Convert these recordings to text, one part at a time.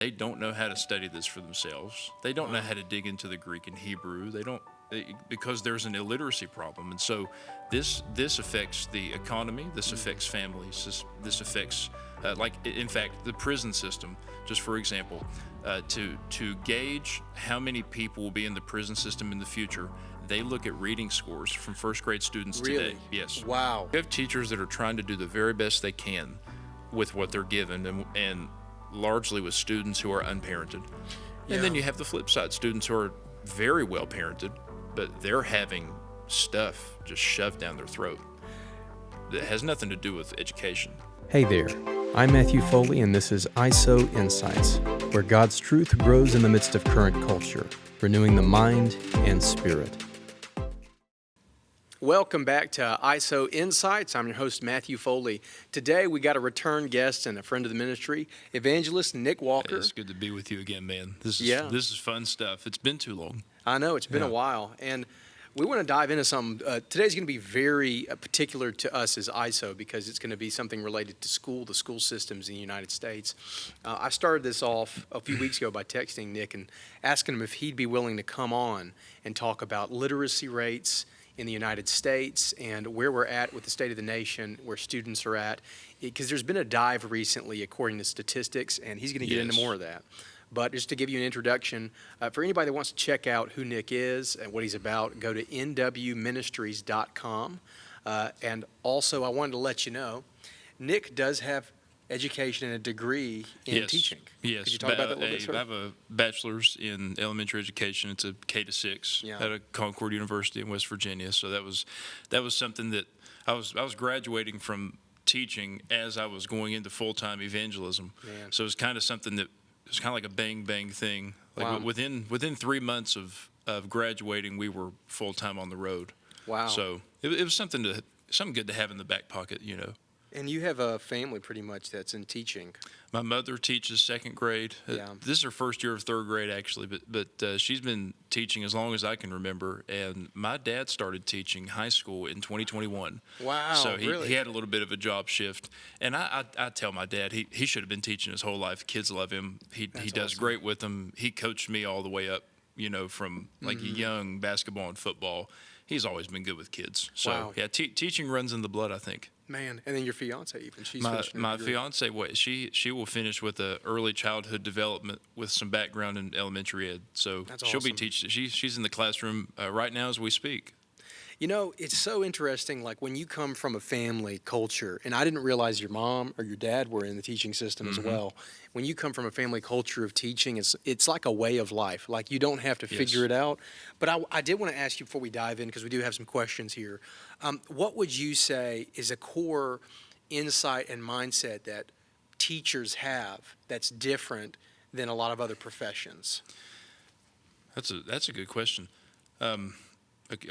They don't know how to study this for themselves. They don't know how to dig into the Greek and Hebrew. Because there's an illiteracy problem. And so this affects the economy, this affects families, this affects, in fact, the prison system, just for example, to gauge how many people will be in the prison system in the future, they look at reading scores from first grade students today. Yes. Wow. You have teachers that are trying to do the very best they can with what they're given, and largely with students who are unparented. And then you have the flip side, students who are very well parented, but they're having stuff just shoved down their throat that has nothing to do with education. Hey there, I'm Matthew Foley, and this is ISOW Insights, where God's truth grows in the midst of current culture, renewing the mind and spirit. Welcome back to ISOW Insights. I'm your host, Matthew Foley. Today, we got a return guest and a friend of the ministry, Evangelist Nik Walker. Hey, it's good to be with you again, man. This is fun stuff. It's been too long. I know, it's been a while. And we want to dive into something. Today's going to be very particular to us as ISOW because it's going to be something related to the school systems in the United States. I started this off a few weeks ago by texting Nick and asking him if he'd be willing to come on and talk about literacy rates in the United States and where we're at with the state of the nation, where students are at, because there's been a dive recently according to statistics, and he's going to get into more of that. But just to give you an introduction, for anybody that wants to check out who Nick is and what he's about, go to nwministries.com. And also, I wanted to let you know, Nick does have education and a degree in teaching. Yes. Could you talk about that a little bit, sir? I have a bachelor's in elementary education. It's a K-6 at a Concord University in West Virginia. So that was something that I was graduating from teaching as I was going into full-time evangelism. Man. So it was kind of something that it was kind of like a bang thing. Like within 3 months of graduating, we were full-time on the road. Wow. So it was something good to have in the back pocket, you know. And you have a family pretty much that's in teaching. My mother teaches second grade. This is her first year of third grade, actually, but she's been teaching as long as I can remember. And my dad started teaching high school in 2021. Wow, so really? He had a little bit of a job shift. And I tell my dad, he should have been teaching his whole life. Kids love him. He does awesome. Great with them. He coached me all the way up, you know, from like young basketball and football. He's always been good with kids. So, teaching runs in the blood, I think. Man, and then your fiance even. She's my fiance, she will finish with a early childhood development with some background in elementary ed. So she'll be teaching. She's in the classroom right now as we speak. You know, it's so interesting, like when you come from a family culture, and I didn't realize your mom or your dad were in the teaching system as well. When you come from a family culture of teaching, it's like a way of life. Like you don't have to figure it out. But I did want to ask you before we dive in, because we do have some questions here. What would you say is a core insight and mindset that teachers have that's different than a lot of other professions? That's a good question. A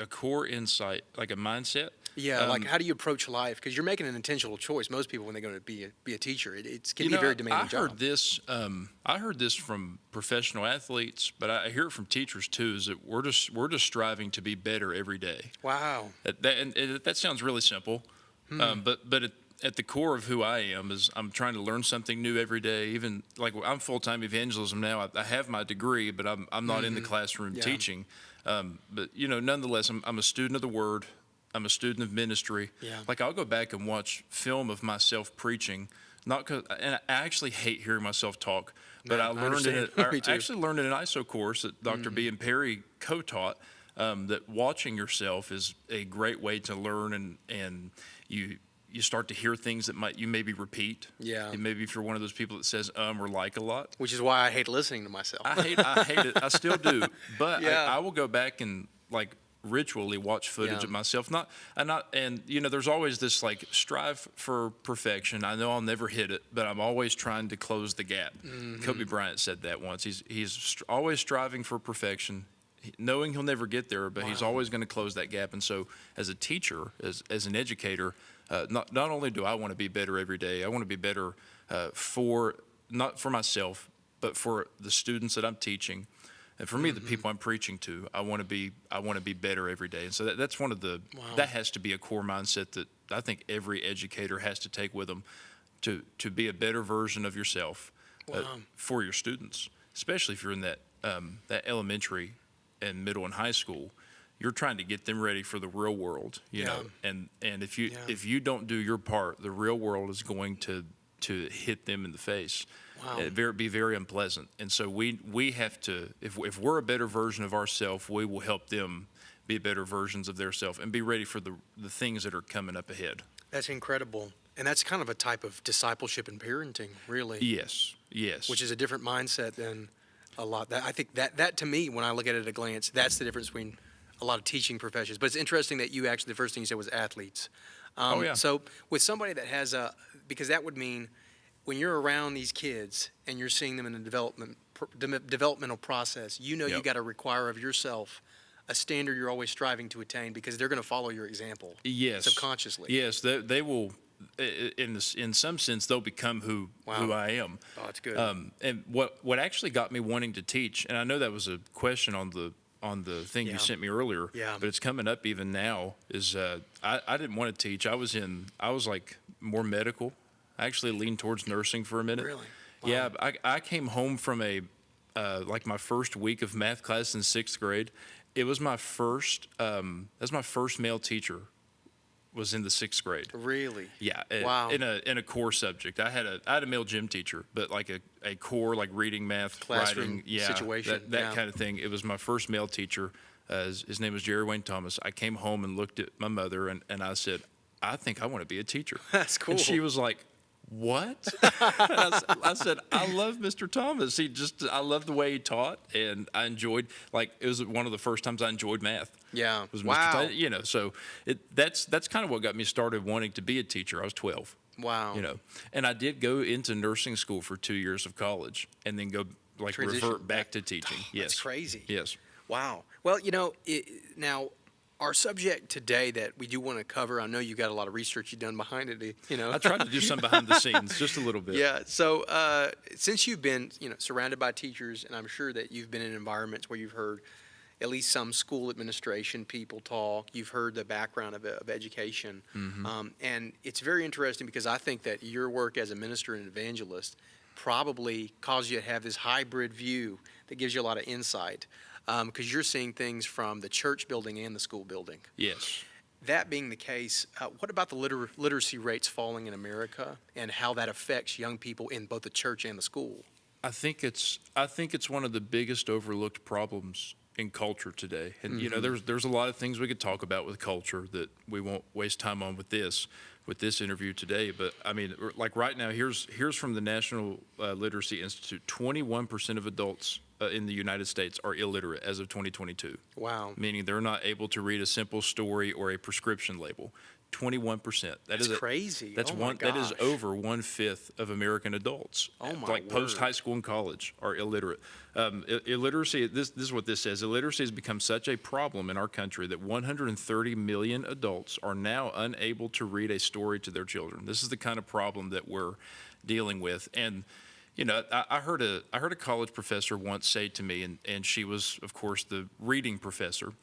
core insight, like a mindset? Yeah, like how do you approach life? Because you're making an intentional choice. Most people, when they go to be a teacher, it can be a very demanding job. I heard this from professional athletes, but I hear it from teachers too. Is that we're just striving to be better every day. Wow. That sounds really simple, but at the core of who I am is I'm trying to learn something new every day. Even like I'm full-time evangelism now. I have my degree, but I'm not in the classroom teaching. But you know, nonetheless, I'm a student of the Word. I'm a student of ministry. Yeah. Like I'll go back and watch film of myself preaching, and I actually hate hearing myself talk. But I actually learned in an ISO course that Dr. B. and Perry co-taught that watching yourself is a great way to learn, and you start to hear things that you maybe repeat. Yeah. And maybe if you're one of those people that says or like a lot. Which is why I hate listening to myself. I hate it. I still do. But I will go back and like ritually watch footage of myself. And you know, there's always this like strive for perfection. I know I'll never hit it, but I'm always trying to close the gap. Kobe Bryant said that once. He's always striving for perfection, knowing he'll never get there, but he's always going to close that gap. And so as a teacher, as an educator, not only do I want to be better every day, I want to be better not for myself, but for the students that I'm teaching, and for me, the people I'm preaching to. I want to be better every day, and so that's one of that has to be a core mindset that I think every educator has to take with them to be a better version of yourself. for your students, especially if you're in that elementary and middle and high school. You're trying to get them ready for the real world, you know, and if you don't do your part, the real world is going to hit them in the face. Be very unpleasant. And so we have to, if we're a better version of ourselves, we will help them be better versions of their self and be ready for the things that are coming up ahead. That's incredible. And that's kind of a type of discipleship and parenting, really. Yes. Which is a different mindset than a lot. I think that to me, when I look at it at a glance, that's the difference between a lot of teaching professions. But it's interesting that you actually, the first thing you said was athletes. So with somebody that has because that would mean when you're around these kids and you're seeing them in the developmental process, you know you got to require of yourself a standard you're always striving to attain because they're going to follow your example. Yes. Subconsciously. Yes, they will. In some sense, they'll become who I am. Oh, that's good. And what actually got me wanting to teach, and I know that was a question on the thing you sent me earlier, but it's coming up even now, is I didn't want to teach. I was like more medical. I actually leaned towards nursing for a minute. Really? Wow. Yeah, I came home from like my first week of math class in 6th grade. It was my first, that's my first male teacher was in the 6th grade. Really? Yeah. Wow. In a core subject. I had a male gym teacher, but like a core, like reading, math, classroom writing, situation. That kind of thing. It was my first male teacher. His name was Jerry Wayne Thomas. I came home and looked at my mother and I said, I think I want to be a teacher. That's cool. And she was like, what? I said, I love Mr. Thomas. I love the way he taught, and I enjoyed, like, it was one of the first times I enjoyed math. Yeah. Was wow. Mr. You know, so that's kind of what got me started wanting to be a teacher. I was 12. Wow. You know, and I did go into nursing school for 2 years of college, and then go revert back to teaching. Yes. That's crazy. Yes. Wow. Well, you know, now our subject today that we do want to cover, I know you got a lot of research you've done behind it, you know. I tried to do some behind the scenes, just a little bit. Yeah. So since you've been, surrounded by teachers, and I'm sure that you've been in environments where you've heard at least some school administration people talk, you've heard the background of education. Mm-hmm. And it's very interesting because I think that your work as a minister and evangelist probably caused you to have this hybrid view that gives you a lot of insight. Because you're seeing things from the church building and the school building. Yes. That being the case, what about the literacy rates falling in America and how that affects young people in both the church and the school? I think it's one of the biggest overlooked problems in culture today. And you know, there's a lot of things we could talk about with culture that we won't waste time on with this interview today. But I mean, like right now, here's from the National Literacy Institute: 21% of adults in the United States are illiterate as of 2022. Wow. Meaning they're not able to read a simple story or a prescription label. 21%. That's crazy. That's that is over 1/5 of American adults. Oh my Like word. post high school and college are illiterate. Illiteracy. This is what this says. Illiteracy has become such a problem in our country that 130 million adults are now unable to read a story to their children. This is the kind of problem that we're dealing with. And you know, I heard a college professor once say to me, and she was, of course, the reading professor,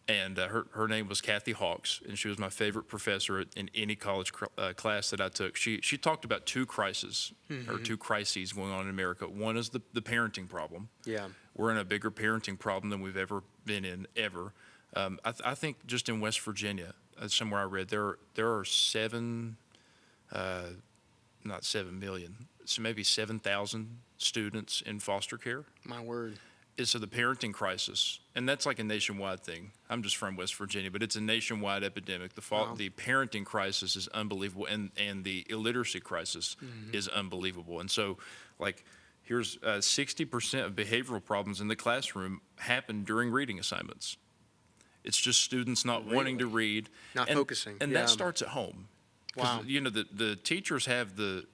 and her name was Kathy Hawks, and she was my favorite professor in any college class that I took. She talked about two crises or two crises going on in America. One is the parenting problem. Yeah. We're in a bigger parenting problem than we've ever been in ever. I think just in West Virginia, somewhere I read there are not 7 million, so maybe 7,000 students in foster care. My word. So the parenting crisis, and that's like a nationwide thing. I'm just from West Virginia, but it's a nationwide epidemic. The parenting crisis is unbelievable, and the illiteracy crisis is unbelievable. And so, like, here's 60% of behavioral problems in the classroom happen during reading assignments. It's just students not wanting to read, not focusing, and that starts at home. Wow. You know, the teachers have the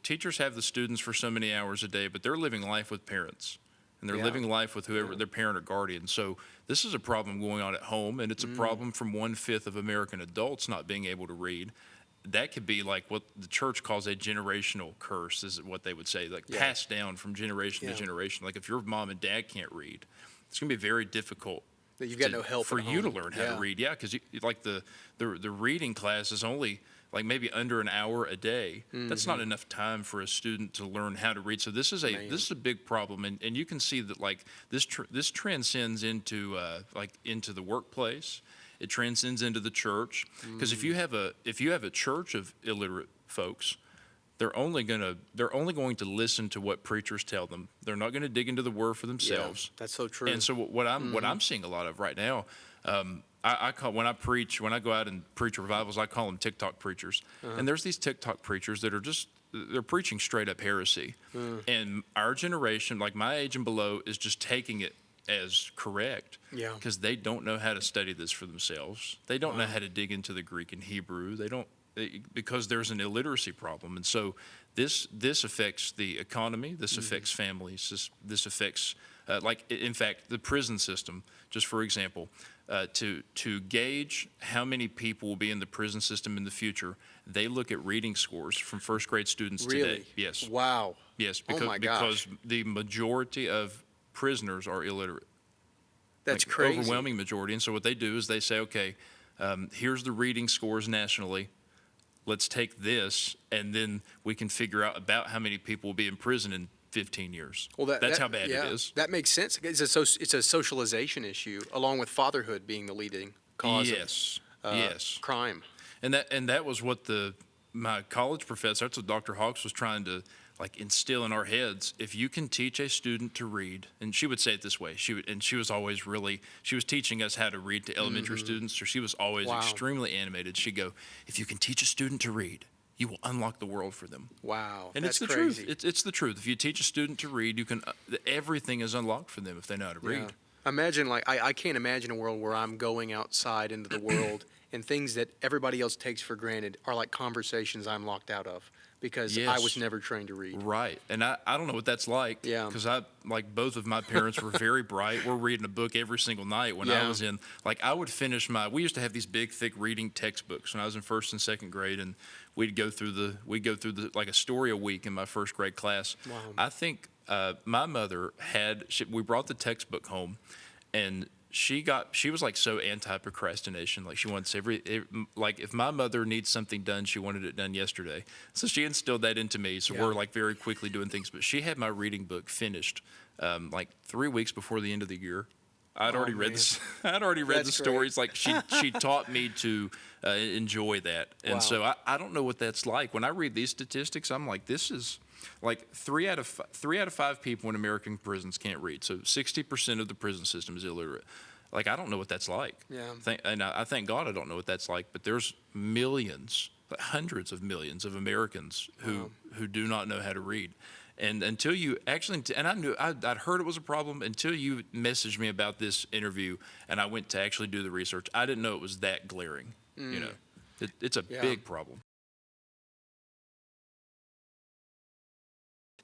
students for so many hours a day, but they're living life with parents, and they're living life with whoever their parent or guardian. So this is a problem going on at home, and it's a problem from 1/5 of American adults not being able to read. That could be like what the church calls a generational curse, is what they would say, like passed down from generation to generation. Like if your mom and dad can't read, it's going to be very difficult. You've got no help for at you home. to learn how to read. Yeah, because like the reading class is only like maybe under an hour a day. That's not enough time for a student to learn how to read. So this is a big problem, and you can see that like this transcends into into the workplace. It transcends into the church, because if you have a church of illiterate folks, they're only going to listen to what preachers tell them. They're not going to dig into the word for themselves. Yeah, that's so true. And so what I'm seeing a lot of right now, I call, when I go out and preach revivals, I call them TikTok preachers. And there's these TikTok preachers that are they're preaching straight up heresy. And our generation, like my age and below, is just taking it as correct. Yeah. Because they don't know how to study this for themselves. They don't know how to dig into the Greek and Hebrew. Because there's an illiteracy problem. And so this affects the economy, this affects families, this affects, in fact, the prison system, just for example, to gauge how many people will be in the prison system in the future, they look at reading scores from first grade students today. Yes. Wow. Yes, because the majority of prisoners are illiterate. That's crazy. Overwhelming majority. And so what they do is they say, okay, here's the reading scores nationally. Let's take this, and then we can figure out about how many people will be in prison in 15 years. Well, that's how bad it is. That makes sense. It's a socialization issue, along with fatherhood being the leading cause of crime. And that was what my college professor, that's what Dr. Hawks was trying to instill in our heads. If you can teach a student to read, and she would say it this way, she was teaching us how to read to elementary students, so she was always extremely animated. She'd go, if you can teach a student to read, you will unlock the world for them. Wow, and that's it's the crazy. truth. It's the truth. If you teach a student to read, you can everything is unlocked for them if they know how to read. Imagine, I can't imagine a world where I'm going outside into the world and things that everybody else takes for granted are like conversations I'm locked out of because I was never trained to read. Right. And I don't know what that's like. Yeah. Because both of my parents were very bright. We're reading a book every single night. When I was in, I would finish we used to have these big, thick reading textbooks when I was in first and second grade, and we'd go through like a story a week in my first grade class. Wow. I think my mother we brought the textbook home, and she was like so anti-procrastination. Like she wants if my mother needs something done, she wanted it done yesterday. So she instilled that into me. So we're very quickly doing things. But she had my reading book finished 3 weeks before the end of the year. I'd already read the stories. Like she taught me to enjoy that. And so I don't know what that's like. When I read these statistics, I'm like, this is like 3 out of 5 people in American prisons can't read. So 60% of the prison system is illiterate. Like, I don't know what that's like. Yeah. And I thank God I don't know what that's like. But there's millions, hundreds of millions of Americans who do not know how to read. And until you actually, and I knew I'd heard it was a problem until you messaged me about this interview, and I went to actually do the research. I didn't know it was that glaring. You know, it's a big problem.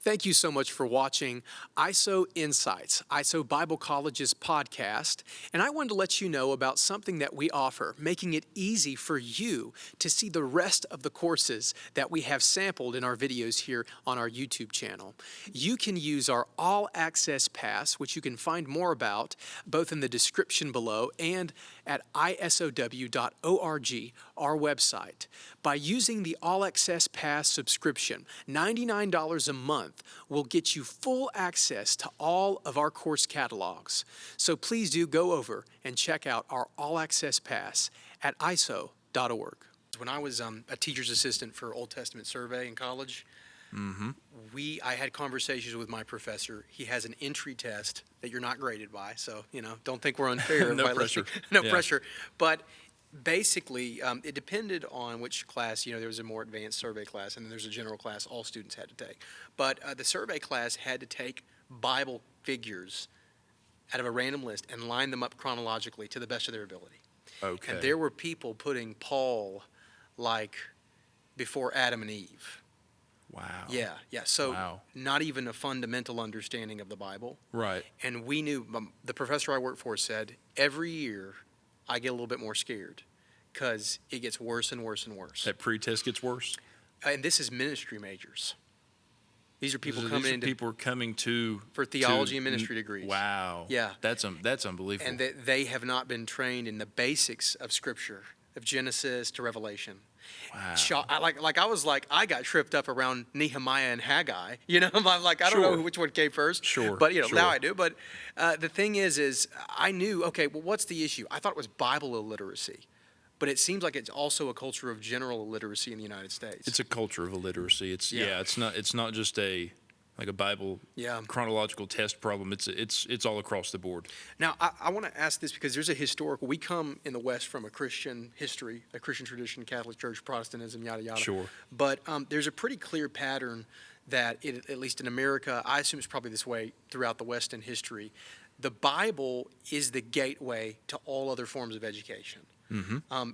Thank you so much for watching ISOW Insights, ISOW Bible College's podcast. And I wanted to let you know about something that we offer, making it easy for you to see the rest of the courses that we have sampled in our videos here on our YouTube channel. You can use our All Access Pass, which you can find more about both in the description below and at isow.org, our website. By using the All Access Pass subscription, $99 a month will get you full access to all of our course catalogs. So please do go over and check out our All Access Pass at isow.org. When I was a teacher's assistant for Old Testament survey in college, I had conversations with my professor. He has an entry test that you're not graded by, so don't think we're unfair. No pressure. No pressure. But basically, it depended on which class. There was a more advanced survey class, and then there's a general class all students had to take. But the survey class had to take Bible figures out of a random list and line them up chronologically to the best of their ability. Okay. And there were people putting Paul before Adam and Eve. Wow. Yeah. So not even a fundamental understanding of the Bible. Right. And we knew, the professor I worked for said, every year I get a little bit more scared because it gets worse and worse and worse. That pre-test gets worse? And this is ministry majors. These are people coming to for theology and ministry degrees. Wow. Yeah. That's unbelievable. And they have not been trained in the basics of Scripture. of Genesis to Revelation. Wow. I got tripped up around Nehemiah and Haggai. I'm like, I don't know Sure. which one came first. Sure, But sure. now I do. But the thing is I knew, okay, well, what's the issue? I thought it was Bible illiteracy. But it seems like it's also a culture of general illiteracy in the United States. It's a culture of illiteracy. It's Yeah. it's not just a Bible chronological test problem. It's all across the board. Now, I want to ask this because there's a historical. We come in the West from a Christian history, a Christian tradition, Catholic Church, Protestantism, yada, yada. Sure. But there's a pretty clear pattern that, at least in America, I assume it's probably this way throughout the West in history. The Bible is the gateway to all other forms of education. Mm-hmm.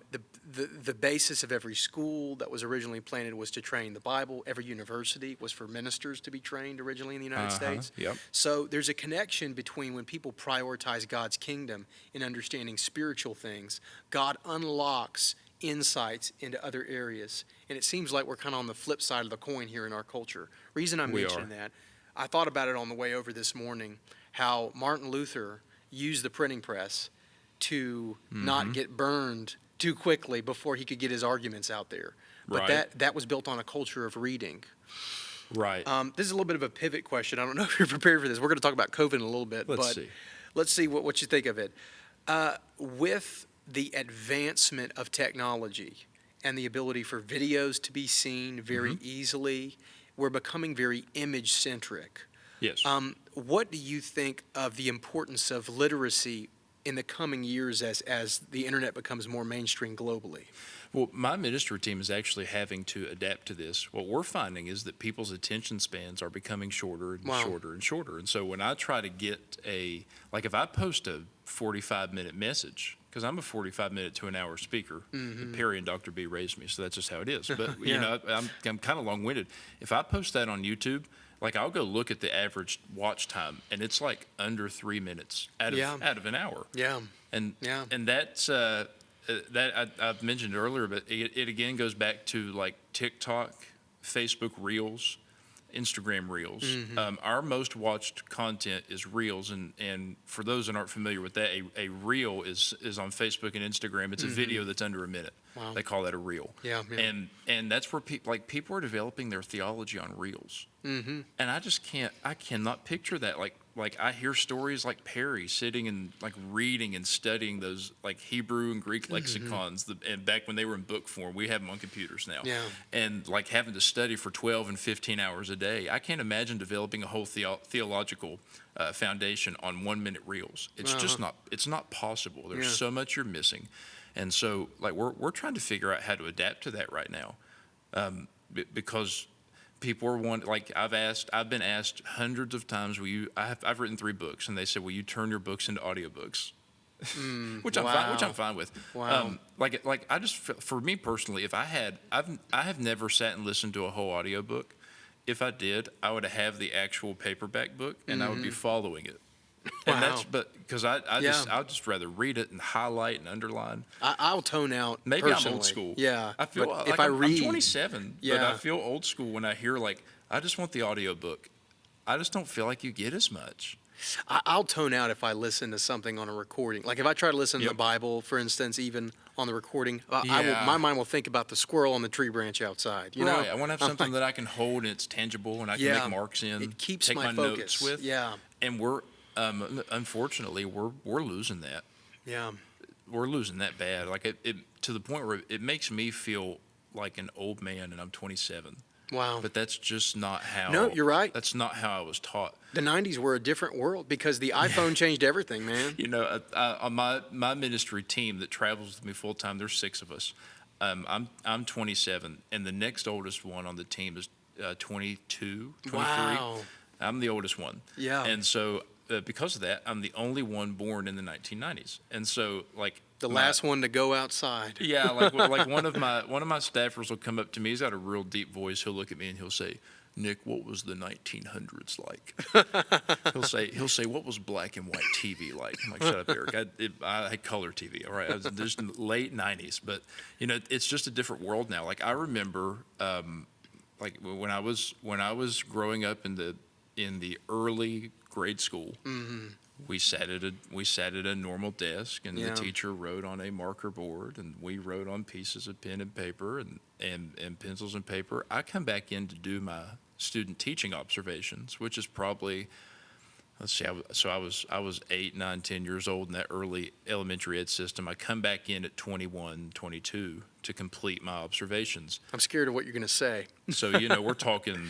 The basis of every school that was originally planted was to train the Bible. Every university was for ministers to be trained originally in the United States. Yep. So there's a connection between when people prioritize God's kingdom in understanding spiritual things, God unlocks insights into other areas. And it seems like we're kind of on the flip side of the coin here in our culture. Reason I'm mentioning that, I thought about it on the way over this morning, how Martin Luther used the printing press to not get burned too quickly before he could get his arguments out there. But Right. that was built on a culture of reading. Right. This is a little bit of a pivot question. I don't know if you're prepared for this. We're going to talk about COVID in a little bit. Let's but see. Let's see what you think of it. With the advancement of technology and the ability for videos to be seen very easily, we're becoming very image-centric. Yes. What do you think of the importance of literacy in the coming years as the internet becomes more mainstream globally? Well, my ministry team is actually having to adapt to this. What we're finding is that people's attention spans are becoming shorter and shorter and shorter. And so when I try to get if I post a 45-minute message, because I'm a 45-minute to an hour speaker, Perry and Dr. B raised me, so that's just how it is. But, I'm kind of long-winded. If I post that on YouTube, I'll go look at the average watch time, and it's under 3 minutes out of an hour. Yeah. And that's I've mentioned earlier, but it again goes back to TikTok, Facebook Reels, Instagram Reels. Our most watched content is Reels, and for those that aren't familiar with that, a Reel is on Facebook and Instagram. It's a video that's under a minute. Wow. They call that a Reel. Yeah. And that's where people are developing their theology on Reels. And I cannot picture that. I hear stories like Perry sitting and reading and studying those Hebrew and Greek lexicons, and back when they were in book form. We have them on computers now. Yeah. And having to study for 12 and 15 hours a day. I can't imagine developing a whole theological foundation on 1 minute Reels. It's just not possible. There's so much you're missing. And so we're trying to figure out how to adapt to that right now, because people are I've been asked hundreds of times, I've written 3 books, and they said, will you turn your books into audiobooks? Which I'm fine with. Wow. For me personally, I have never sat and listened to a whole audiobook. If I did, I would have the actual paperback book, and I would be following it. And because I'll just rather read it and highlight and underline. I'll tone out. Maybe personally. I'm old school. Yeah. I feel but if I read, I'm 27, but I feel old school when I hear I just want the audiobook. I just don't feel like you get as much. I'll tone out if I listen to something on a recording. If I try to listen to the Bible, for instance, even on the recording, my mind will think about the squirrel on the tree branch outside. You know? I want to have something that I can hold and it's tangible and I can make marks in. It keeps take my notes focus. with. Yeah. And we're unfortunately we're losing that. Yeah. We're losing that bad. It to the point where it makes me feel like an old man, and I'm 27. Wow. But that's just not how. No, you're right. That's not how I was taught. The 90s were a different world because the iPhone changed everything, man. On my ministry team that travels with me full time, there's 6 of us. I'm 27, and the next oldest one on the team is 22, 23. Wow. I'm the oldest one. Yeah. And so because of that, I'm the only one born in the 1990s. And so the last one to go outside. Yeah, one of my staffers will come up to me. He's got a real deep voice. He'll look at me and he'll say, "Nick, what was the 1900s like?" he'll say, "What was black and white TV like?" I'm like, "Shut up, Eric. I had color TV. All right, I was just in the late 90s, but it's just a different world now. I remember, when I was growing up in the early grade school. Mm-hmm. We sat at a normal desk, and Yeah. the teacher wrote on a marker board, and we wrote on pieces of pen and paper and pencils and paper. I come back in to do my student teaching observations, which is probably, let's see, I was 8, 9, 10 years old in that early elementary ed system. I come back in at 21, 22 to complete my observations. I'm scared of what you're going to say. So, we're talking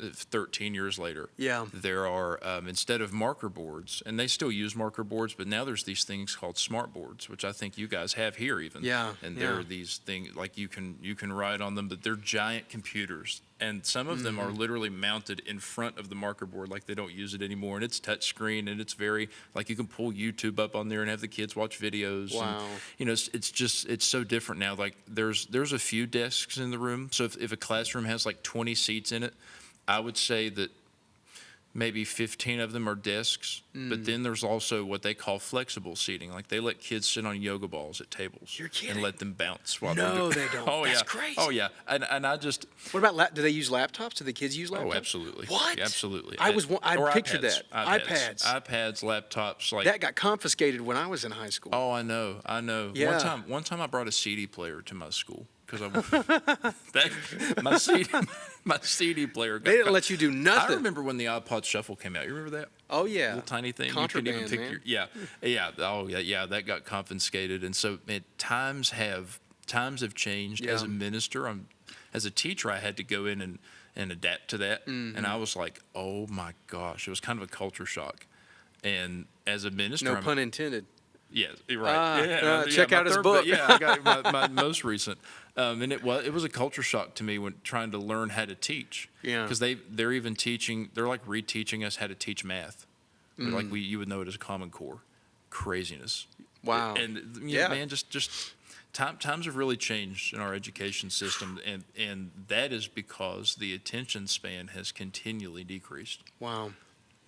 13 years later. Yeah. There are, instead of marker boards, and they still use marker boards, but now there's these things called smart boards, which I think you guys have here even. Yeah, And yeah. there are these things, like you can write on them, but they're giant computers. And some of them are literally mounted in front of the marker board, like they don't use it anymore. And it's touch screen, and it's very, like you can pull YouTube up on there and have the kids watch videos. Wow. And, it's so different now. Like there's a few desks in the room. So if a classroom has like 20 seats in it, I would say that maybe 15 of them are desks, but then there's also what they call flexible seating. Like they let kids sit on yoga balls at tables. You're kidding. And let them bounce while No, they're they don't. Oh, That's yeah. crazy. Oh, yeah. And I just, What about, do they use laptops? Do the kids use laptops? oh, absolutely. What? Yeah, absolutely. I Or pictured iPads. that. iPads, laptops. Like That got confiscated when I was in high school. Oh, I know. Yeah. One time I brought a CD player to my school because my CD player. They didn't let you do nothing. I remember when the iPod Shuffle came out. You remember that? Oh, yeah. Little tiny thing. Contraband, you couldn't even man. yeah. Oh, yeah. That got confiscated, and so times have changed. Yeah. As a minister, as a teacher, I had to go in and adapt to that, and I was like, oh my gosh, it was kind of a culture shock. And as a minister, No pun intended. yeah, you're right. Check out his third book. Yeah, I got my most recent, and it was a culture shock to me when trying to learn how to teach. Yeah. Because they're even teaching. They're like reteaching us how to teach math. They're like you would know it as Common Core. Craziness. Wow. And Yeah. man, just times have really changed in our education system, and that is because the attention span has continually decreased. Wow.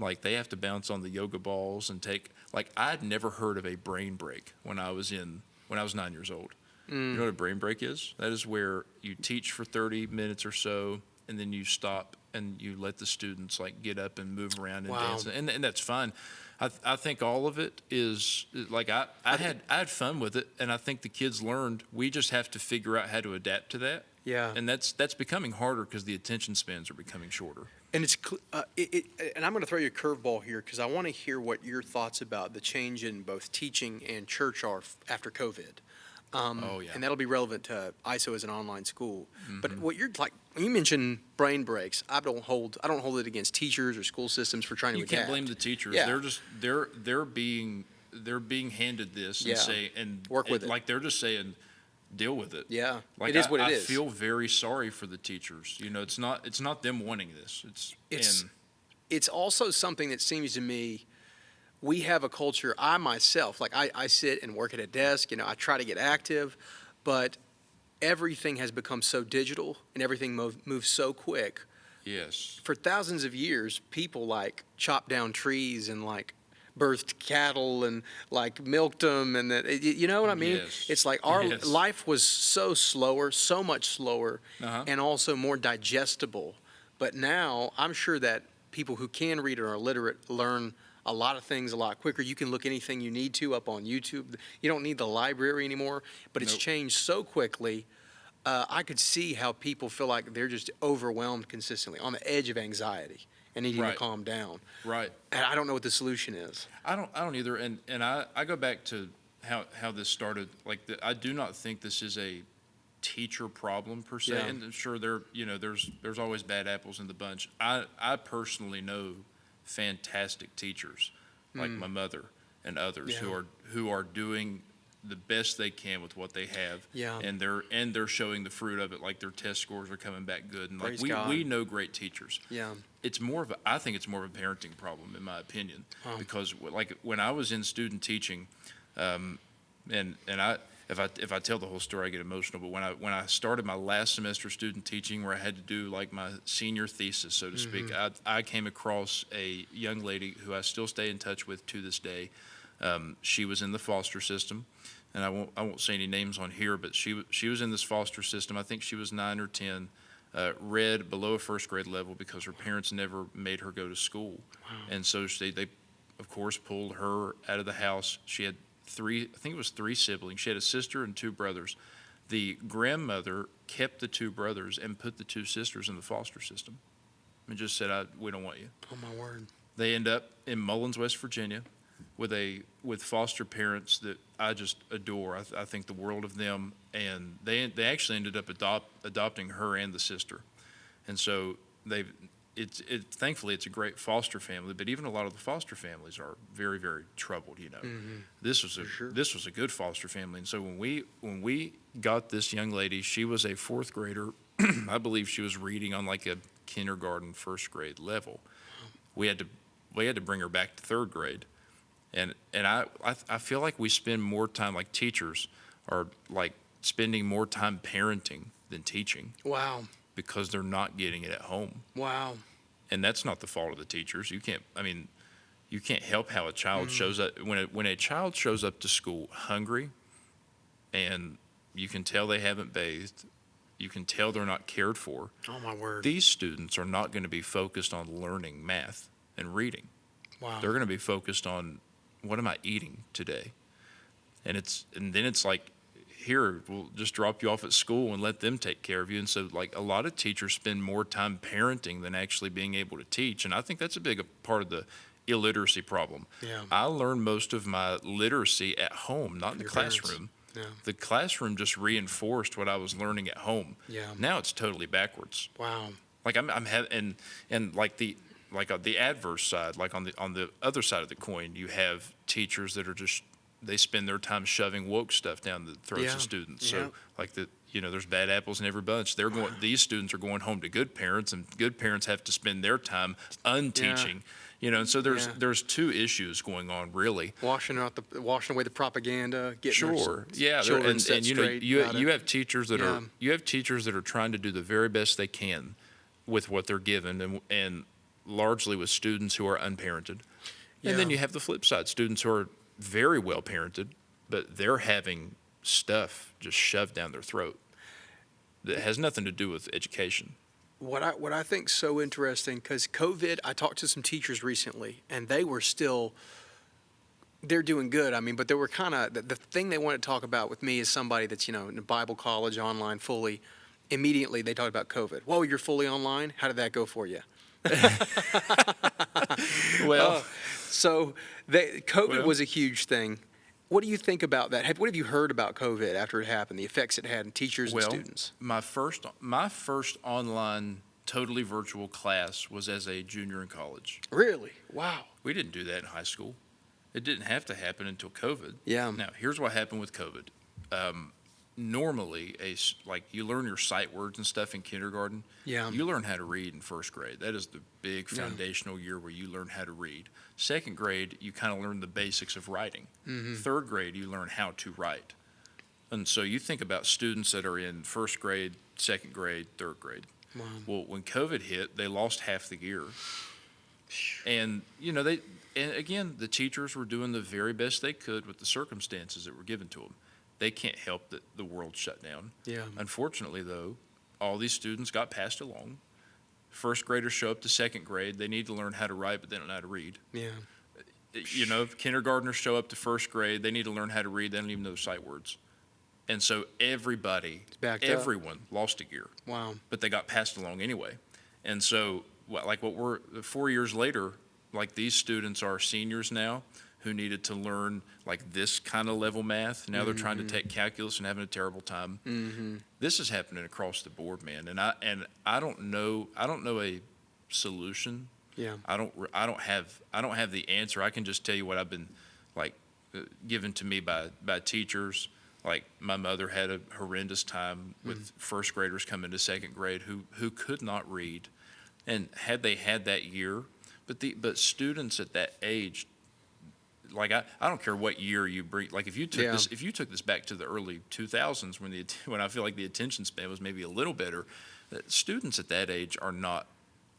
Like they have to bounce on the yoga balls and take. Like I'd never heard of a brain break when I was 9 years old. You know what a brain break is? That is where you teach for 30 minutes or so, and then you stop and you let the students like get up and move around and Wow. dance, and that's fine. I think all of it is like I had fun with it, and I think the kids learned. We just have to figure out how to adapt to that. Yeah. And that's becoming harder because the attention spans are becoming shorter. And and I'm going to throw you a curveball here because I want to hear what your thoughts about the change in both teaching and church are after COVID. Oh, yeah. And that'll be relevant to ISO as an online school. But Mm-hmm. what you're like, when you mentioned brain breaks, I don't hold it against teachers or school systems for trying to You adapt. can't blame the teachers. Yeah. They're being handed this Yeah. and say and Work with it. Like they're just saying, deal with it. Yeah. Like It is what it I is. feel very sorry for the teachers. It's not them wanting this. It's also something that seems to me we have a culture. I myself, like I sit and work at a desk. I try to get active, but everything has become so digital and everything moves so quick. Yes. For thousands of years, people like chopped down trees and like birthed cattle and like milked them, and that you know what I mean? Yes. It's like our Yes. life was so much slower, Uh-huh. and also more digestible. But now I'm sure that people who can read and are literate learn a lot of things a lot quicker. You can look anything you need to up on YouTube. You don't need the library anymore, but it's Nope. changed so quickly. I could see how people feel like they're just overwhelmed consistently, on the edge of anxiety and needing to Right. calm down. Right. And I don't know what the solution is. I don't either. And I go back to how this started. Like I do not think this is a teacher problem per se. Yeah. And sure, there's always bad apples in the bunch. I personally know fantastic teachers like my mother and others Yeah. who are doing the best they can with what they have. Yeah. And they're showing the fruit of it. Like their test scores are coming back good. And like Praise God. we know great teachers. Yeah. I think it's more of a parenting problem, in my opinion, because like when I was in student teaching, if I tell the whole story, I get emotional. But when I started my last semester student teaching, where I had to do like my senior thesis, so to speak, I came across a young lady who I still stay in touch with to this day. She was in the foster system, and I won't say any names on here, but she was in this foster system. I think she was 9 or 10. read below a first grade level because her parents never made her go to school. Wow. And so they, of course, pulled her out of the house. She had three siblings. She had a sister and two brothers. The grandmother kept the two brothers and put the two sisters in the foster system and just said, we don't want you. Oh, my word. They end up in Mullins, West Virginia, with foster parents that I just adore. I think the world of them, and they actually ended up adopting her and the sister, and so thankfully it's a great foster family. But even a lot of the foster families are very, very troubled. Mm-hmm. This was a good foster family, and so when we got this young lady, she was a fourth grader. I believe she was reading on like a kindergarten, first grade level. We had to bring her back to third grade. And I feel like we spend more time, like teachers are like spending more time parenting than teaching. Wow. Because they're not getting it at home. Wow. And that's not the fault of the teachers. You can't help how a child shows up. When a child shows up to school hungry, and you can tell they haven't bathed, you can tell they're not cared for. Oh, my word. These students are not going to be focused on learning math and reading. Wow. They're going to be focused on, what am I eating today? And then it's like, here, we'll just drop you off at school and let them take care of you. And so, like, a lot of teachers spend more time parenting than actually being able to teach. And I think that's a big part of the illiteracy problem. Yeah. I learned most of my literacy at home, not in the classroom. Yeah. The classroom just reinforced what I was learning at home. Yeah. Now it's totally backwards. Wow. Like and like the adverse side, like on the other side of the coin, you have teachers that are just, they spend their time shoving woke stuff down the throats of students. So like there's bad apples in every bunch. These students are going home to good parents, and good parents have to spend their time unteaching. And so there's two issues going on, really. Washing away the propaganda, getting Sure. their children set straight. You have teachers that are trying to do the very best they can with what they're given, and largely with students who are unparented. And then you have the flip side, students who are very well parented, but they're having stuff just shoved down their throat that has nothing to do with education. What I think so interesting, because COVID, I talked to some teachers recently, and they're doing good. I mean, but they were kind of, the thing they want to talk about with me is somebody that's, in Bible college, online, fully. Immediately, they talk about COVID. Whoa, you're fully online? How did that go for you? Well, so COVID was a huge thing. What do you think about that? What have you heard about COVID after it happened, the effects it had on teachers and students? My first online, totally virtual class was as a junior in college. Really? Wow. We didn't do that in high school. It didn't have to happen until COVID. Yeah. Now, here's what happened with COVID. Normally, you learn your sight words and stuff in kindergarten. Yeah. You learn how to read in first grade. That is the big foundational year where you learn how to read. Second grade, you kind of learn the basics of writing. Mm-hmm. Third grade, you learn how to write. And so you think about students that are in first grade, second grade, third grade. Wow. Well, when COVID hit, they lost half the year. And, and again, the teachers were doing the very best they could with the circumstances that were given to them. They can't help that the world shut down. Yeah. Unfortunately, though, all these students got passed along. First graders show up to second grade. They need to learn how to write, but they don't know how to read. Yeah. Kindergartners show up to first grade. They need to learn how to read. They don't even know sight words. And so everyone lost a year. Wow. But they got passed along anyway. And so, 4 years later, like these students are seniors now who needed to learn like this kind of level math. Now they're trying to take calculus and having a terrible time. Mm-hmm. This is happening across the board, man. And I don't know a solution. Yeah. I don't have the answer. I can just tell you what I've been given to me by teachers. Like my mother had a horrendous time with first graders coming to second grade who could not read, and had they had that year, but students at that age. Like I don't care what year you bring. Like if you took this back to the early 2000s when I feel like the attention span was maybe a little better, students at that age are not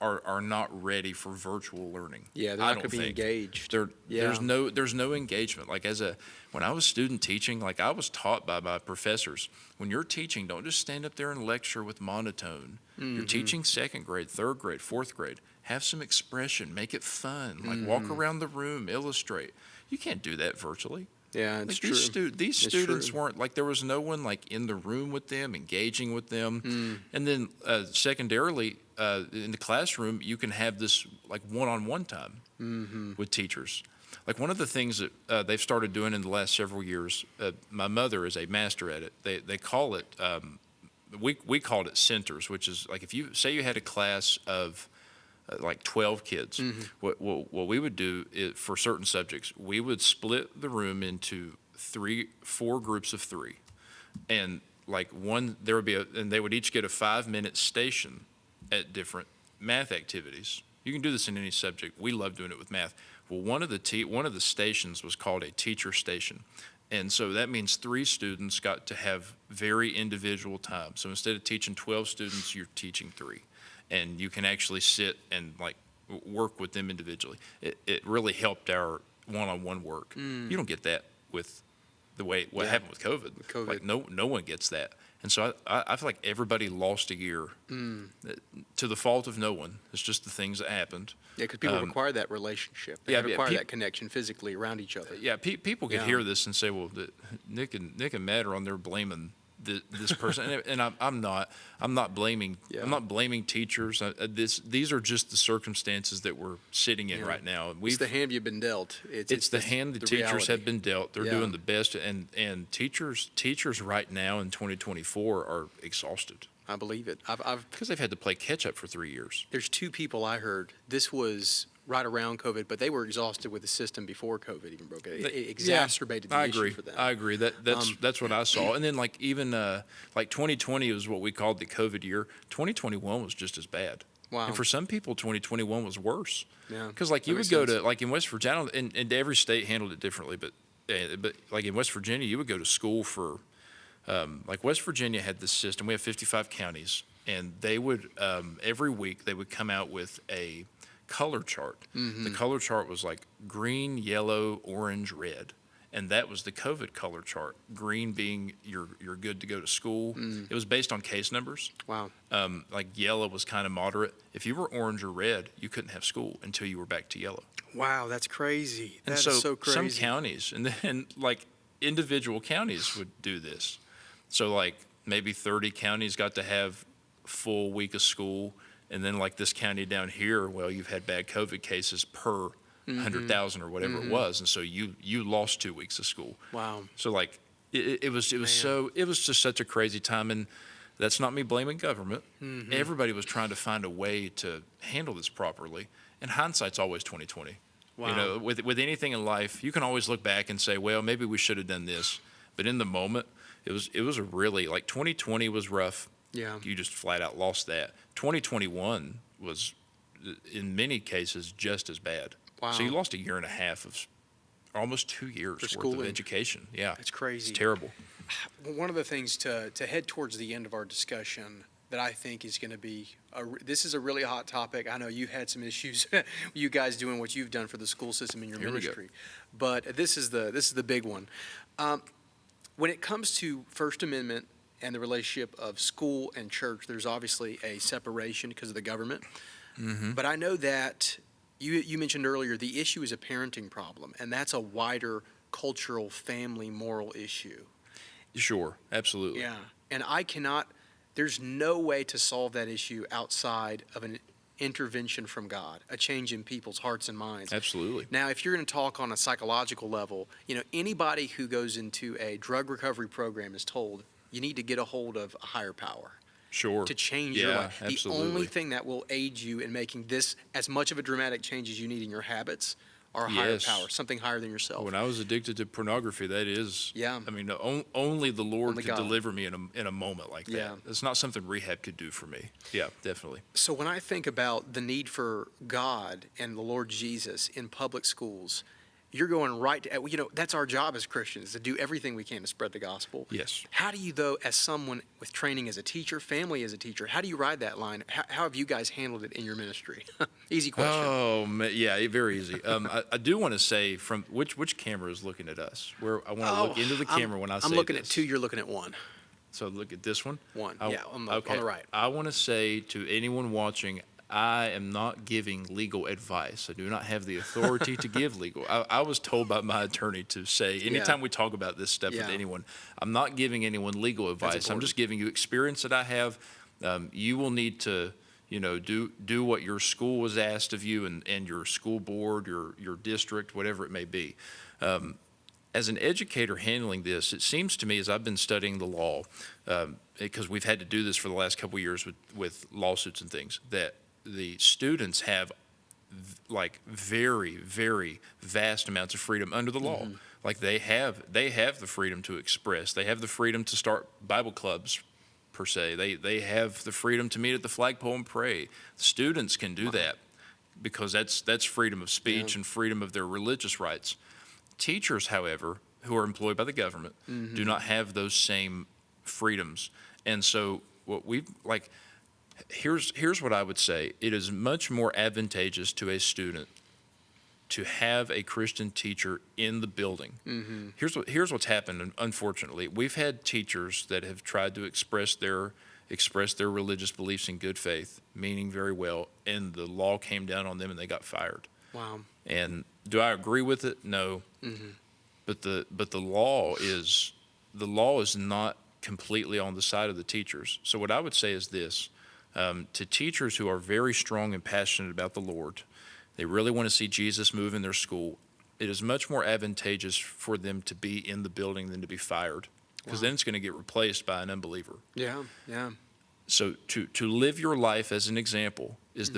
are not ready for virtual learning. Yeah, they're I not don't going to be think. engaged. There's no engagement. Like when I was student teaching, like I was taught by my professors, when you're teaching, don't just stand up there and lecture with monotone. You're teaching second grade, third grade, fourth grade. Have some expression, make it fun. Like walk around the room, illustrate. You can't do that virtually. Yeah, it's Like true. these students weren't, like, there was no one like in the room with them, engaging with them. And then secondarily, in the classroom, you can have this like one-on-one time with teachers. Like one of the things that they've started doing in the last several years, my mother is a master at it. They call it, we called it centers, which is like if you say you had a class of like 12 kids. What we would do is, for certain subjects, we would split the room into 4 groups of 3, and like there would be and they would each get a 5-minute station at different math activities. You can do this in any subject. We love doing it with math. Well, one of the stations was called a teacher station. And so that means 3 students got to have very individual time. So instead of teaching 12 students, you're teaching 3. And you can actually sit and like work with them individually. It really helped our one-on-one work. You don't get that with what happened with COVID. Like no one gets that. And so I feel like everybody lost a year to the fault of no one. It's just the things that happened. Yeah, because people require that relationship. They require that connection physically around each other. Yeah, people could hear this and say, well, Nick and Matt are on there blaming this person, and I'm not blaming teachers. These are just the circumstances that we're sitting in right now. It's the hand you've been dealt. It's the hand the teachers have been dealt. They're doing the best, and teachers right now in 2024 are exhausted. I believe it. Because they've had to play catch up for 3 years. There's 2 people I heard. This was right around COVID, but they were exhausted with the system before COVID even broke. It exacerbated the issue for them. I agree. That's what I saw. And then like even like 2020 was what we called the COVID year. 2021 was just as bad. Wow. And for some people, 2021 was worse. Yeah. Because like you would go to, like in West Virginia, and every state handled it differently, but like in West Virginia, you would go to school for, like West Virginia had this system. We have 55 counties, and they would every week they would come out with a color chart. The color chart was like green, yellow, orange, red, and that was the COVID color chart. Green being you're good to go to school. It was based on case numbers. Wow. Like yellow was kind of moderate. If you were orange or red, you couldn't have school until you were back to yellow. Wow, that's crazy. And That so is so crazy. some counties and then like individual counties would do this. So like maybe 30 counties got to have full week of school. And then like this county down here, well, you've had bad COVID cases per 100,000 or whatever it was. And so you lost 2 weeks of school. Wow. So like it was just such a crazy time. And that's not me blaming government. Everybody was trying to find a way to handle this properly. And hindsight's always 20/20. Wow. You know, with anything in life, you can always look back and say, well, maybe we should have done this. But in the moment, it was a really, like 2020 was rough. Yeah. You just flat out lost that. 2021 was, in many cases, just as bad. Wow. So you lost a year and a half of, almost 2 years worth schooling. of education. Yeah. It's crazy. It's terrible. One of the things to head towards the end of our discussion that I think is going to be, this is a really hot topic. I know you've had some issues, you guys doing what you've done for the school system in your ministry. But this is the big one. When it comes to First Amendment and the relationship of school and church, there's obviously a separation because of the government. But I know that you mentioned earlier the issue is a parenting problem, and that's a wider cultural, family, moral issue. Sure, absolutely. Yeah, and there's no way to solve that issue outside of an intervention from God, a change in people's hearts and minds. Absolutely. Now, if you're going to talk on a psychological level, anybody who goes into a drug recovery program is told you need to get a hold of a higher power. Sure. To change your life. Absolutely. The only thing that will aid you in making this as much of a dramatic change as you need in your habits are a higher power, something higher than yourself. When I was addicted to pornography, that is, I mean, only the Lord could deliver me in a moment like that. Yeah. It's not something rehab could do for me. Yeah, definitely. So when I think about the need for God and the Lord Jesus in public schools, you're going right to, that's our job as Christians, to do everything we can to spread the gospel. Yes. How do you, though, as someone with training as a teacher, family as a teacher, how do you ride that line? How have you guys handled it in your ministry? Easy question. Oh, man, yeah, very easy. I do want to say, from which camera is looking at us? Where I want to look into the camera when I say I'm looking this. at two, you're looking at one. So look at this one. One, I- yeah, on the right. I want to say to anyone watching, I am not giving legal advice. I do not have the authority to give legal. I was told by my attorney to say, anytime we talk about this stuff with Yeah. anyone, I'm not giving anyone legal advice. I'm important. just giving you experience that I have. You will need to, do what your school was asked of you, and your school board, your district, whatever it may be. As an educator handling this, it seems to me, as I've been studying the law, because we've had to do this for the last couple of years with lawsuits and things, that the students have very, very vast amounts of freedom under the law. Like they have the freedom to express. They have the freedom to start Bible clubs, per se. They have the freedom to meet at the flagpole and pray. Students can do that because that's freedom of speech and freedom of their religious rights. Teachers, however, who are employed by the government, do not have those same freedoms. And so what here's what I would say. It is much more advantageous to a student to have a Christian teacher in the building. Here's what's happened, unfortunately. We've had teachers that have tried to express their religious beliefs in good faith, meaning very well, and the law came down on them and they got fired. Wow. And do I agree with it? No. But the law is not completely on the side of the teachers. So what I would say is this: to teachers who are very strong and passionate about the Lord, they really want to see Jesus move in their school, it is much more advantageous for them to be in the building than to be fired, because then it's going to get replaced by an unbeliever. Yeah, yeah. So to live your life as an example is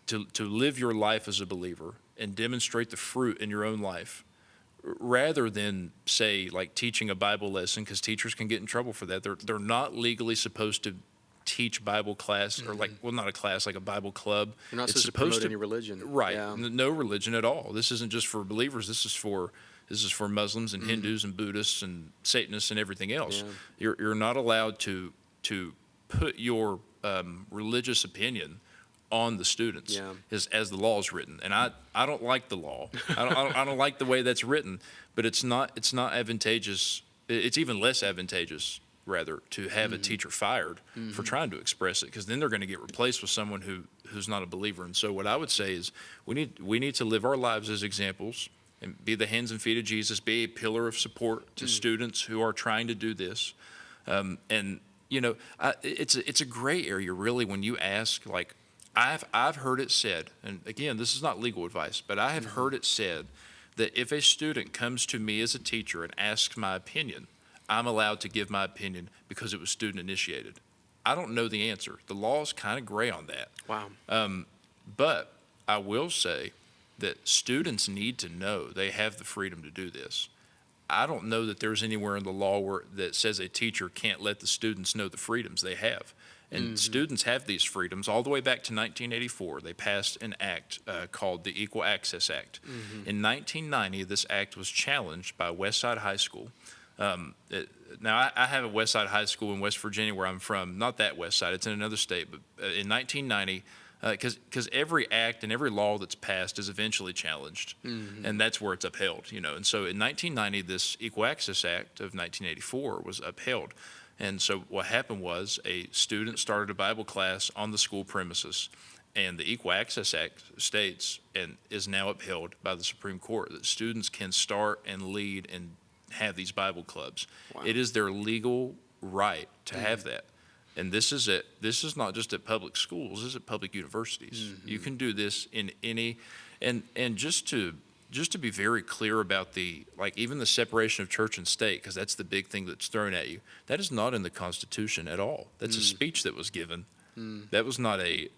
to live your life as a believer and demonstrate the fruit in your own life, rather than, say, like teaching a Bible lesson, because teachers can get in trouble for that. They're not legally supposed to teach Bible class, or not a class, like a Bible club. You're not supposed to promote any religion. Right. Yeah. No religion at all. This isn't just for believers. This is for Muslims and Hindus and Buddhists and Satanists and everything else. Yeah. You're not allowed to put your religious opinion on the students, as the law is written. And I don't like the law. I don't like the way that's written. But it's not advantageous. It's even less advantageous, rather, to have a teacher fired for trying to express it, because then they're going to get replaced with someone who's not a believer. And so what I would say is we need to live our lives as examples and be the hands and feet of Jesus, be a pillar of support to students who are trying to do this. And it's a gray area, really, when you ask, like, I've heard it said, and again, this is not legal advice, but I have heard it said that if a student comes to me as a teacher and asks my opinion, I'm allowed to give my opinion because it was student initiated. I don't know the answer. The law is kind of gray on that. Wow. But I will say that students need to know they have the freedom to do this. I don't know that there's anywhere in the law that says a teacher can't let the students know the freedoms they have. And students have these freedoms all the way back to 1984. They passed an act called the Equal Access Act. In 1990, this act was challenged by Westside High School. Now, I have a Westside High School in West Virginia where I'm from. Not that Westside, it's in another state. But in 1990, because every act and every law that's passed is eventually challenged, and that's where it's upheld. And so in 1990, this Equal Access Act of 1984 was upheld. And so what happened was a student started a Bible class on the school premises, and the Equal Access Act states, and is now upheld by the Supreme Court, that students can start and lead and have these Bible clubs. Wow. It is their legal right to have that. And this is not just at public schools, this is at public universities. You can do this in any, and just to be very clear about even the separation of church and state, because that's the big thing that's thrown at you. That is not in the Constitution at all. That's a speech that was given. That was not a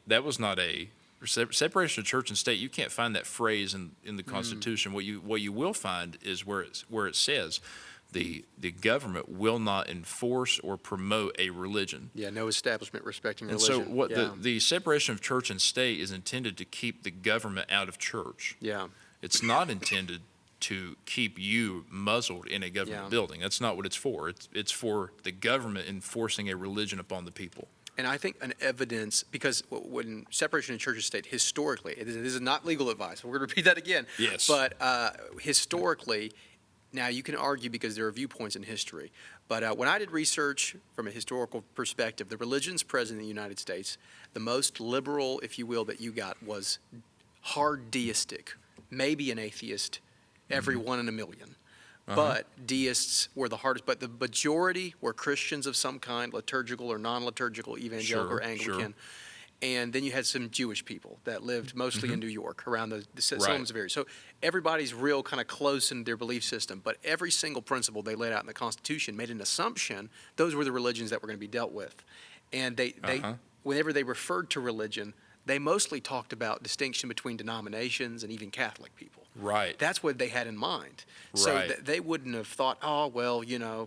separation of church and state. You can't find that phrase in the Constitution. What you will find is where it says the government will not enforce or promote a religion. Yeah, no establishment respecting And religion. so what the separation of church and state is intended to keep the government out of church. Yeah. It's not intended to keep you muzzled in a government Yeah. building. That's not what it's for. It's for the government enforcing a religion upon the people. And I think an evidence, because when separation of church and state, historically, this is not legal advice. We're going to repeat that again. Yes. But historically, now you can argue because there are viewpoints in history. But when I did research from a historical perspective, the religions present in the United States, the most liberal, if you will, that you got was hard deistic, maybe an atheist, every one in a million. But deists were the hardest. But the majority were Christians of some kind, liturgical or non-liturgical, evangelical or Anglican. And then you had some Jewish people that lived mostly in New York, around the settlements of area. So everybody's real kind of close in their belief system. But every single principle they laid out in the Constitution made an assumption those were the religions that were going to be dealt with. And they whenever they referred to religion, they mostly talked about distinction between denominations and even Catholic people. Right. That's what they had in mind. So Right. they wouldn't have thought, oh, well,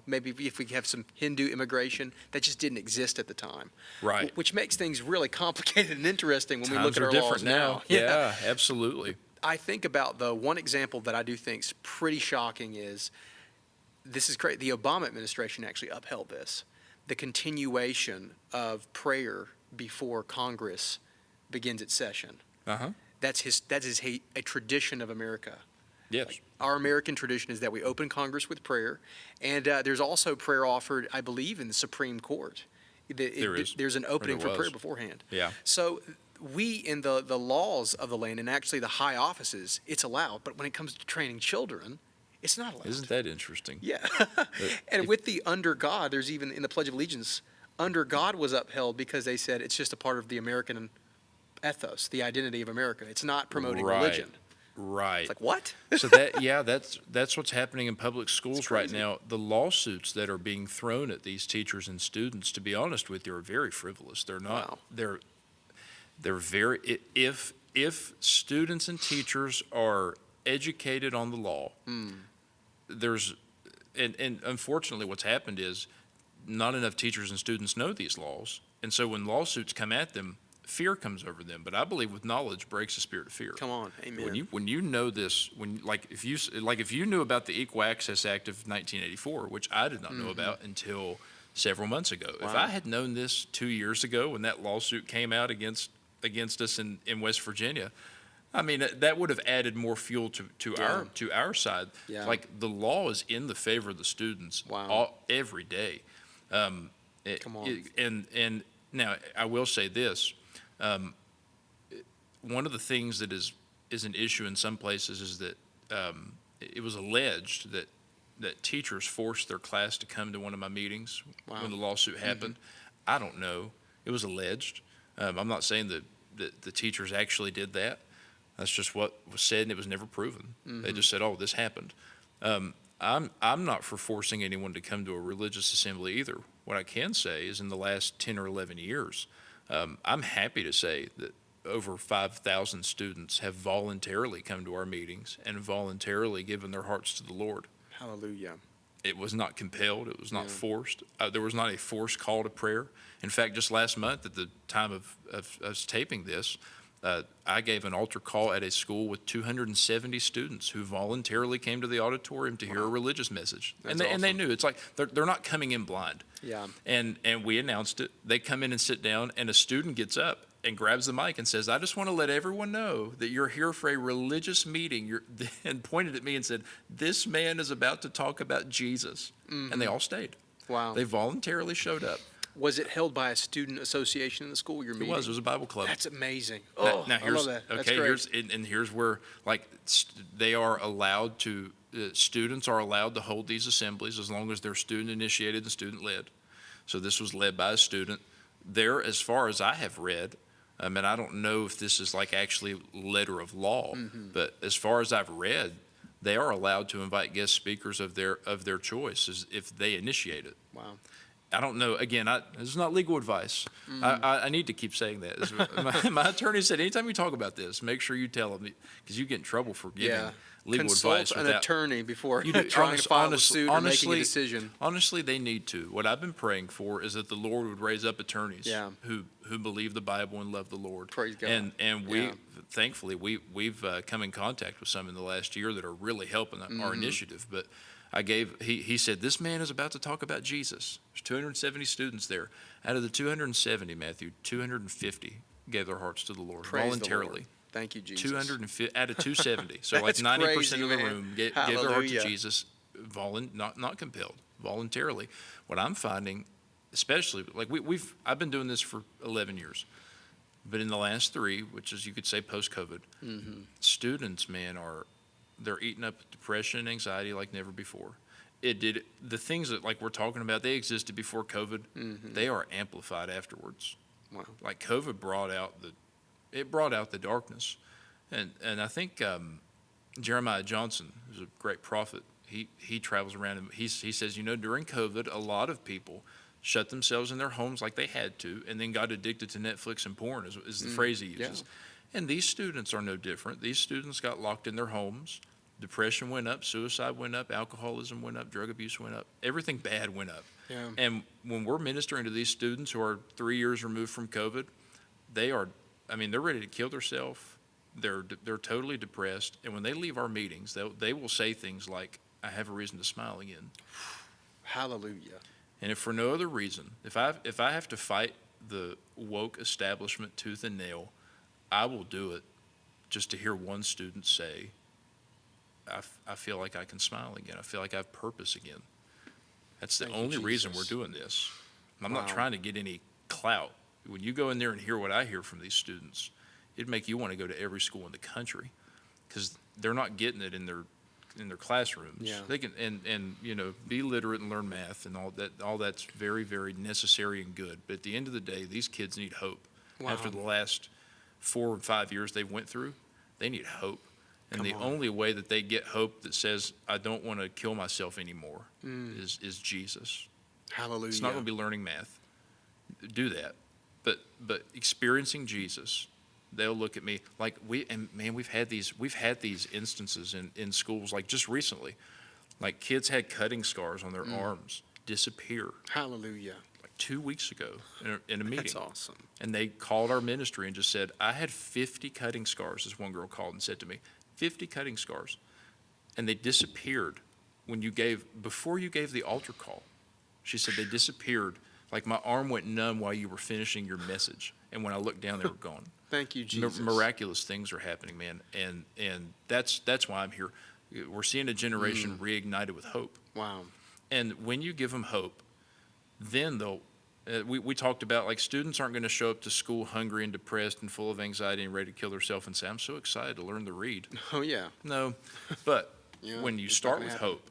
maybe if we have some Hindu immigration, that just didn't exist at the time. Right. Which makes things really complicated and interesting when we look Times at are our different laws now. Yeah, absolutely. I think about, though, one example that I do think is pretty shocking is, this is great, the Obama administration actually upheld this, the continuation of prayer before Congress begins its session. That is a tradition of America. Yes. Our American tradition is that we open Congress with prayer, and there's also prayer offered, I believe, in the Supreme Court. There is. There's an opening There for prayer was. beforehand. Yeah. So we, in the laws of the land, and actually the high offices, it's allowed, but when it comes to training children, it's not allowed. Isn't that interesting? Yeah. And with the under God, there's even in the Pledge of Allegiance, under God was upheld because they said it's just a part of the American ethos, the identity of America. It's not promoting religion. Right. It's like, what? So that's what's happening in public schools right now. The lawsuits that are being thrown at these teachers and students, to be honest with you, are very frivolous. They're not. Wow. They're very. If students and teachers are educated on the law, there's, and unfortunately, what's happened is not enough teachers and students know these laws, and so when lawsuits come at them, fear comes over them. But I believe with knowledge breaks the spirit of fear. Come on, amen. When you know this, if you knew about the Equal Access Act of 1984, which I did not know about until several months ago. If I had known this 2 years ago when that lawsuit came out against us in West Virginia, I mean that would have added more fuel to our side. Yeah. Like the law is in the favor of the students every day. Come on. And now I will say this. One of the things that is an issue in some places is that it was alleged that teachers forced their class to come to one of my meetings when the lawsuit happened. I don't know. It was alleged. I'm not saying that the teachers actually did that. That's just what was said, and it was never proven. They just said, "Oh, this happened." I'm not for forcing anyone to come to a religious assembly either. What I can say is in the last 10 or 11 years, I'm happy to say that over 5,000 students have voluntarily come to our meetings and voluntarily given their hearts to the Lord. Hallelujah. It was not compelled. It was not forced. There was not a forced call to prayer. In fact, just last month at the time of us taping this, I gave an altar call at a school with 270 students who voluntarily came to the auditorium to hear a religious message. And they knew. It's like they're not coming in blind. Yeah. And we announced it. They come in and sit down, and a student gets up and grabs the mic and says, "I just want to let everyone know that you're here for a religious meeting," and pointed at me and said, "This man is about to talk about Jesus." And they all stayed. Wow. They voluntarily showed up. Was it held by a student association in the school, your meeting? It was a Bible club. That's amazing. Oh, now I here's, love that. That's okay, great. here's where they are allowed to, students are allowed to hold these assemblies as long as they're student initiated and student led. So this was led by a student. There, as far as I have read, and I don't know if this is like actually letter of law, but as far as I've read, they are allowed to invite guest speakers of their choice if they initiate it. Wow. I don't know. Again, this is not legal advice. I need to keep saying that. My attorney said, anytime you talk about this, make sure you tell them, because you get in trouble for giving legal Consult advice an without attorney before You do. trying to file a suit or making a Honestly, decision. honestly, they need to. What I've been praying for is that the Lord would raise up attorneys Yeah. who believe the Bible and love the Lord. Praise God. And we, Yeah. thankfully, we've come in contact with some in the last year that are really helping Mm-hmm. our initiative. But he said, this man is about to talk about Jesus. There's 270 students there. Out of the 270, Matthew, 250 gave their hearts to the Lord Praise the voluntarily. Lord. Thank you, Jesus. 250 out of 270. So like That's 90% crazy, of the man. room gave their heart to Hallelujah. Jesus, not compelled, voluntarily. What I'm finding, especially like I've been doing this for 11 years, but in the last 3, which is you could say post-COVID, students, man, they're eating up with depression and anxiety like never before. The things that like we're talking about, they existed before COVID. They are amplified afterwards. Wow. Like COVID brought out the darkness, and I think Jeremiah Johnson, who's a great prophet, he travels around and he says, during COVID, a lot of people shut themselves in their homes like they had to, and then got addicted to Netflix and porn, is the phrase he uses. Yeah. And these students are no different. These students got locked in their homes. Depression went up, suicide went up, alcoholism went up, drug abuse went up. Everything bad went up. Yeah. And when we're ministering to these students who are 3 years removed from COVID, they're ready to kill themselves. They're totally depressed. And when they leave our meetings, they will say things like, I have a reason to smile again. Hallelujah. And if for no other reason, if I have to fight the woke establishment tooth and nail, I will do it just to hear one student say, I feel like I can smile again. I feel like I have purpose again. That's the only reason we're doing this. I'm not trying to get any clout. When you go in there and hear what I hear from these students, it'd make you want to go to every school in the country, because they're not getting it in their classrooms. Yeah. They can and be literate and learn math and all that. All that's very, very necessary and good. But at the end of the day, these kids need hope. Wow. After the last 4 or 5 years they went through, they need hope. And the only way that they get hope that says, I don't want to kill myself anymore, is Jesus. Hallelujah. It's not going to be learning math. Do that. But experiencing Jesus, they'll look at me like we've had these instances in schools, like just recently, like kids had cutting scars on their arms disappear. Hallelujah. Like 2 weeks ago in a meeting. That's awesome. And they called our ministry and just said, I had 50 cutting scars. This one girl called and said to me, 50 cutting scars. And they disappeared before you gave the altar call. She said they disappeared. Like my arm went numb while you were finishing your message. And when I looked down, they were gone. Thank you, Jesus. Miraculous things are happening, man. And that's why I'm here. We're seeing a generation reignited with hope. Wow. And when you give them hope, then we talked about, like, students aren't going to show up to school hungry and depressed and full of anxiety and ready to kill themselves and say, I'm so excited to learn to read. Oh, yeah. No, but Yeah, when you it's start not with gonna happen. hope,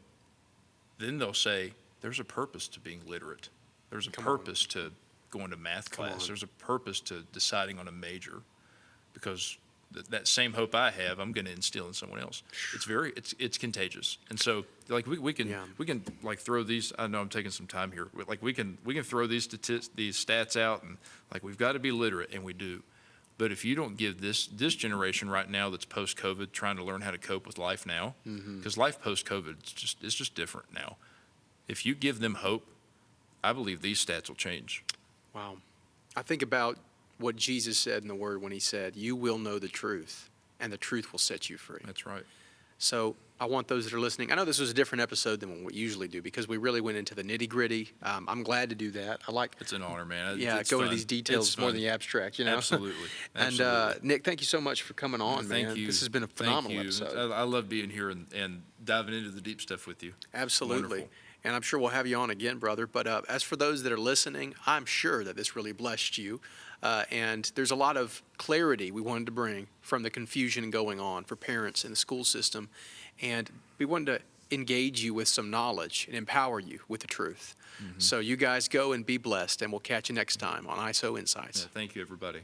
then they'll say, there's a purpose to being literate. There's a Come purpose to going to math Come class. on. There's a purpose to deciding on a major, because that same hope I have, I'm going to instill in someone else. It's contagious. And so, like, we can like throw these. I know I'm taking some time here. But like we can throw these stats out, and like we've got to be literate, and we do. But if you don't give this generation right now that's post COVID trying to learn how to cope with life now, because life post COVID it's just different now. If you give them hope, I believe these stats will change. Wow. I think about what Jesus said in the Word when he said, you will know the truth, and the truth will set you free. That's right. So I want those that are listening. I know this was a different episode than what we usually do, because we really went into the nitty-gritty. I'm glad to do that. I like. It's an honor, man. It's go into these details more than the abstract, Absolutely. And Nick, thank you so much for coming on, man. Thank you. This has been a phenomenal episode. I love being here and diving into the deep stuff with you. Absolutely. Wonderful. And I'm sure we'll have you on again, brother. But as for those that are listening, I'm sure that this really blessed you. And there's a lot of clarity we wanted to bring from the confusion going on for parents in the school system. And we wanted to engage you with some knowledge and empower you with the truth. So you guys go and be blessed, and we'll catch you next time on ISOW Insights. Yeah, thank you, everybody.